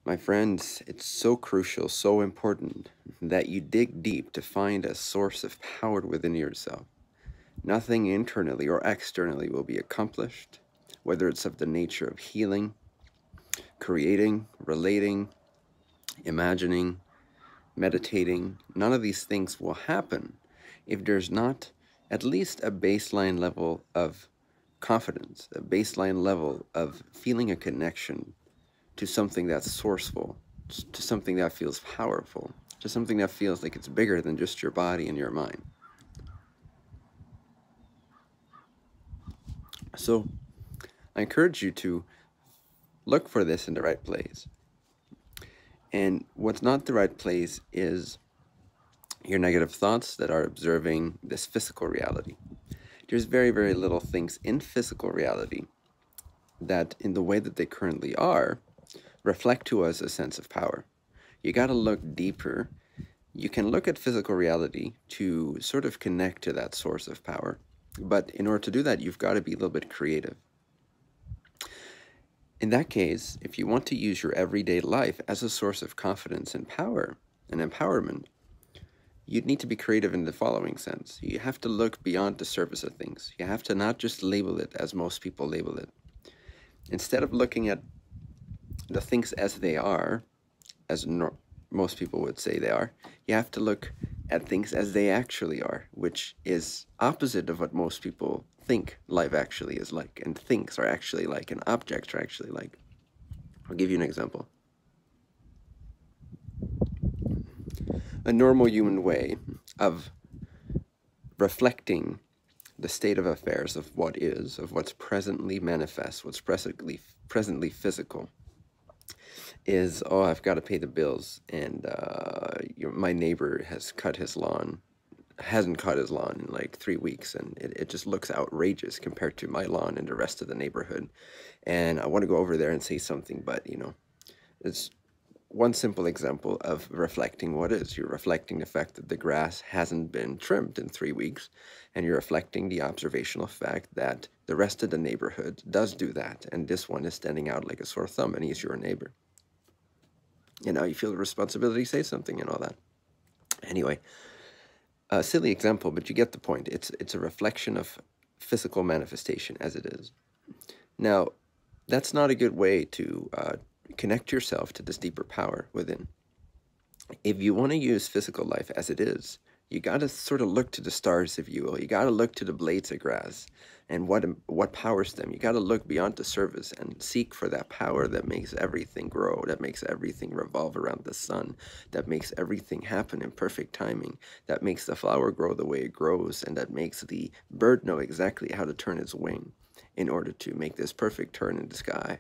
My friends, it's so crucial, so important that you dig deep to find a source of power within yourself. Nothing internally or externally will be accomplished, whether it's of the nature of healing, creating, relating, imagining, meditating. None of these things will happen if there's not at least a baseline level of confidence, a baseline level of feeling a connection to something that's sourceful, to something that feels powerful, to something that feels like it's bigger than just your body and your mind. So I encourage you to look for this in the right place. And what's not the right place is your negative thoughts that are observing this physical reality. There's very, very little things in physical reality that, in the way that they currently are, reflect to us a sense of power. You got to look deeper. You can look at physical reality to sort of connect to that source of power. But in order to do that, you've got to be a little bit creative. In that case, if you want to use your everyday life as a source of confidence and power and empowerment, you'd need to be creative in the following sense. You have to look beyond the surface of things. You have to not just label it as most people label it. Instead of looking at the things as they are, as most people would say they are, you have to look at things as they actually are, which is opposite of what most people think life actually is like, and things are actually like, and objects are actually like. I'll give you an example. A normal human way of reflecting the state of affairs of what is, of what's presently manifest, what's presently physical, is, oh, I've got to pay the bills, and my neighbor hasn't cut his lawn in like 3 weeks, and it just looks outrageous compared to my lawn and the rest of the neighborhood. And I want to go over there and say something, but it's one simple example of reflecting what is. You're reflecting the fact that the grass hasn't been trimmed in 3 weeks, and you're reflecting the observational fact that the rest of the neighborhood does do that, and this one is standing out like a sore thumb, and he's your neighbor. And now you feel the responsibility to say something and all that. Anyway, a silly example, but you get the point. It's a reflection of physical manifestation as it is. Now, that's not a good way to connect yourself to this deeper power within. If you want to use physical life as it is, you got to sort of look to the stars, if you will. You got to look to the blades of grass and what powers them. You got to look beyond the surface and seek for that power that makes everything grow, that makes everything revolve around the sun, that makes everything happen in perfect timing, that makes the flower grow the way it grows, and that makes the bird know exactly how to turn its wing in order to make this perfect turn in the sky.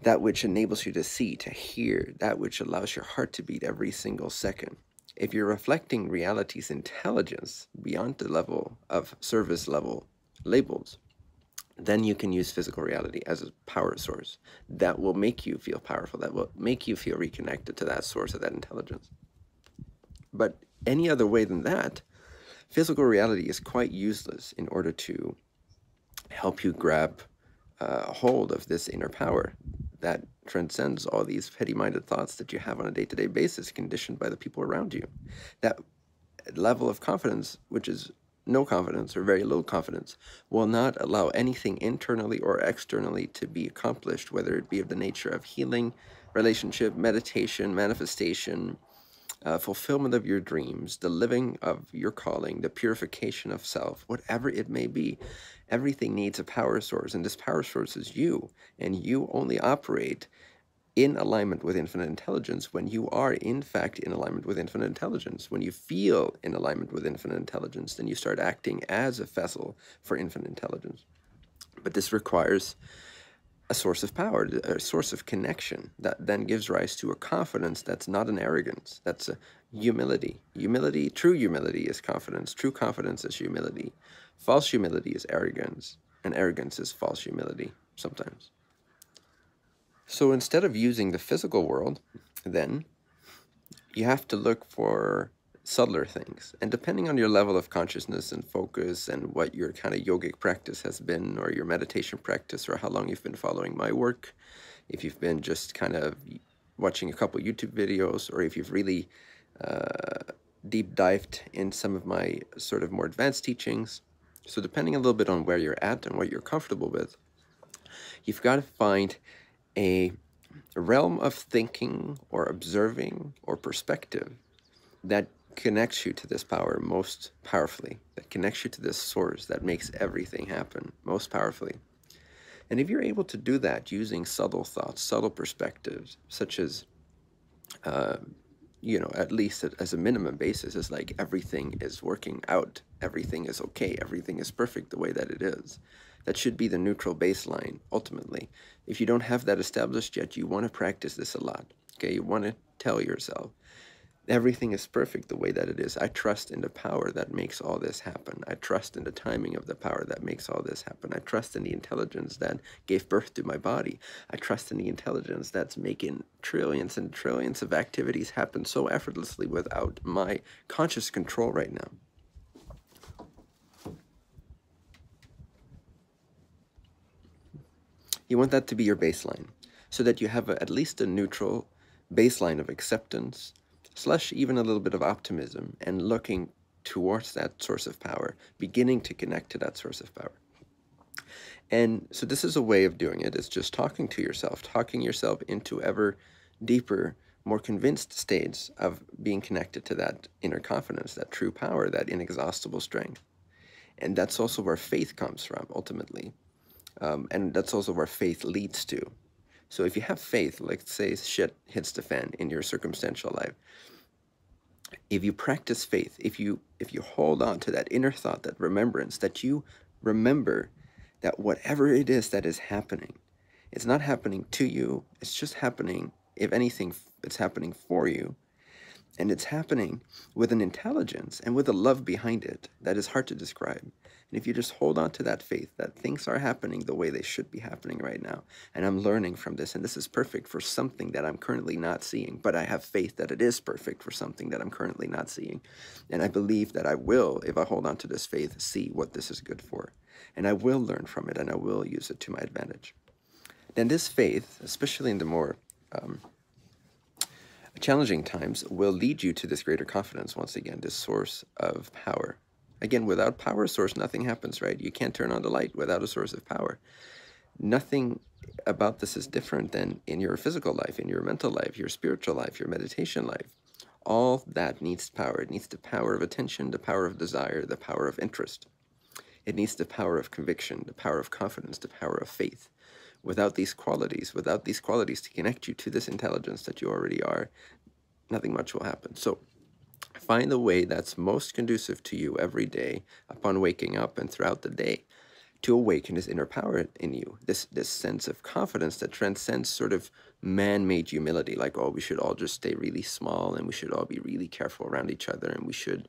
That which enables you to see, to hear, that which allows your heart to beat every single second. If you're reflecting reality's intelligence beyond the level of service level labels, then you can use physical reality as a power source that will make you feel powerful, that will make you feel reconnected to that source of that intelligence. But any other way than that, physical reality is quite useless in order to help you grab hold of this inner power that transcends all these petty-minded thoughts that you have on a day-to-day basis, conditioned by the people around you. That level of confidence, which is no confidence or very little confidence, will not allow anything internally or externally to be accomplished, whether it be of the nature of healing, relationship, meditation, manifestation, fulfillment of your dreams, the living of your calling, the purification of self, whatever it may be. Everything needs a power source, and this power source is you, and you only operate in alignment with infinite intelligence when you are, in fact, in alignment with infinite intelligence. When you feel in alignment with infinite intelligence, then you start acting as a vessel for infinite intelligence. But this requires a source of power, a source of connection that then gives rise to a confidence that's not an arrogance, that's a humility. Humility, true humility is confidence, true confidence is humility. False humility is arrogance, and arrogance is false humility sometimes. So instead of using the physical world, then you have to look for subtler things. And depending on your level of consciousness and focus and what your kind of yogic practice has been, or your meditation practice, or how long you've been following my work, if you've been just kind of watching a couple YouTube videos, or if you've really deep dived in some of my sort of more advanced teachings. So depending a little bit on where you're at and what you're comfortable with, you've got to find a realm of thinking or observing or perspective that connects you to this power most powerfully, that connects you to this source that makes everything happen most powerfully. And if you're able to do that using subtle thoughts, subtle perspectives, such as, at least as a minimum basis, is like everything is working out, everything is okay, everything is perfect the way that it is. That should be the neutral baseline, ultimately. If you don't have that established yet, you want to practice this a lot, okay? You want to tell yourself, everything is perfect the way that it is. I trust in the power that makes all this happen. I trust in the timing of the power that makes all this happen. I trust in the intelligence that gave birth to my body. I trust in the intelligence that's making trillions and trillions of activities happen so effortlessly without my conscious control right now. You want that to be your baseline, so that you have at least a neutral baseline of acceptance, / even a little bit of optimism, and looking towards that source of power, beginning to connect to that source of power. And so this is a way of doing it. It's just talking to yourself, talking yourself into ever deeper, more convinced states of being connected to that inner confidence, that true power, that inexhaustible strength. And that's also where faith comes from, ultimately. And that's also where faith leads to. So if you have faith, like say shit hits the fan in your circumstantial life, if you practice faith, if you hold on to that inner thought, that remembrance, that you remember that whatever it is that is happening, it's not happening to you, it's just happening, if anything, it's happening for you. And it's happening with an intelligence and with a love behind it that is hard to describe. And if you just hold on to that faith that things are happening the way they should be happening right now, and I'm learning from this, and this is perfect for something that I'm currently not seeing, but I have faith that it is perfect for something that I'm currently not seeing. And I believe that I will, if I hold on to this faith, see what this is good for. And I will learn from it, and I will use it to my advantage. Then this faith, especially in the more challenging times, will lead you to this greater confidence, once again, this source of power. Again, without power source, nothing happens, right? You can't turn on the light without a source of power. Nothing about this is different than in your physical life, in your mental life, your spiritual life, your meditation life. All that needs power. It needs the power of attention, the power of desire, the power of interest. It needs the power of conviction, the power of confidence, the power of faith. Without these qualities to connect you to this intelligence that you already are, nothing much will happen. So find the way that's most conducive to you every day upon waking up and throughout the day to awaken this inner power in you, this sense of confidence that transcends sort of man-made humility, like, oh, we should all just stay really small and we should all be really careful around each other and we should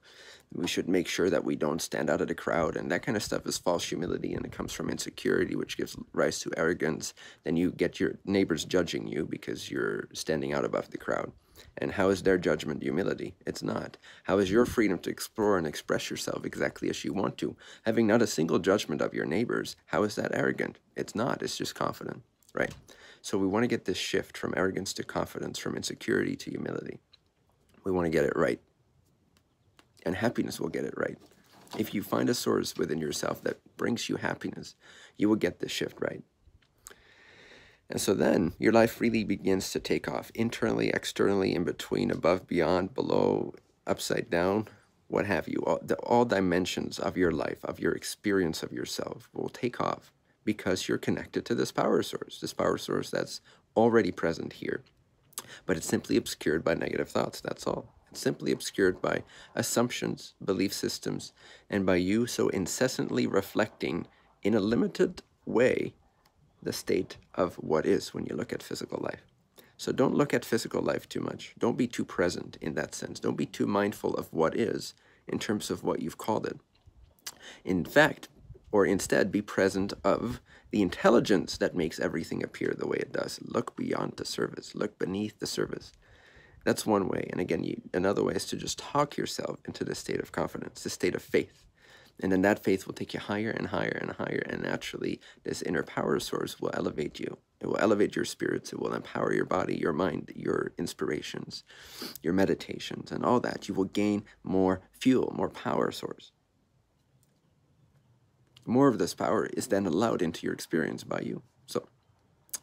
make sure that we don't stand out of the crowd, and that kind of stuff is false humility, and it comes from insecurity, which gives rise to arrogance. Then you get your neighbors judging you because you're standing out above the crowd. And how is their judgment humility? It's not. How is your freedom to explore and express yourself exactly as you want to, having not a single judgment of your neighbors? How is that arrogant? It's not. It's just confident, right? So we want to get this shift from arrogance to confidence, from insecurity to humility. We want to get it right. And happiness will get it right. If you find a source within yourself that brings you happiness, you will get this shift right. And so then your life really begins to take off, internally, externally, in between, above, beyond, below, upside down, what have you. All dimensions of your life, of your experience of yourself, will take off because you're connected to this power source that's already present here. But it's simply obscured by negative thoughts, that's all. It's simply obscured by assumptions, belief systems, and by you so incessantly reflecting in a limited way the state of what is when you look at physical life. So don't look at physical life too much. Don't be too present in that sense. Don't be too mindful of what is in terms of what you've called it. In fact, or instead, be present of the intelligence that makes everything appear the way it does. Look beyond the surface. Look beneath the surface. That's one way. And again, another way is to just talk yourself into this state of confidence, this state of faith. And then that faith will take you higher and higher and higher. And naturally, this inner power source will elevate you It will elevate your spirits. It will empower your body, your mind, your inspirations, your meditations, and all that. You will gain more fuel, more power source. More of this power is then allowed into your experience by you. So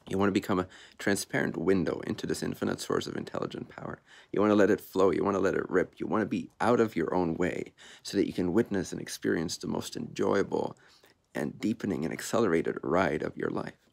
you want to become a transparent window into this infinite source of intelligent power. You want to let it flow. You want to let it rip. You want to be out of your own way so that you can witness and experience the most enjoyable and deepening and accelerated ride of your life.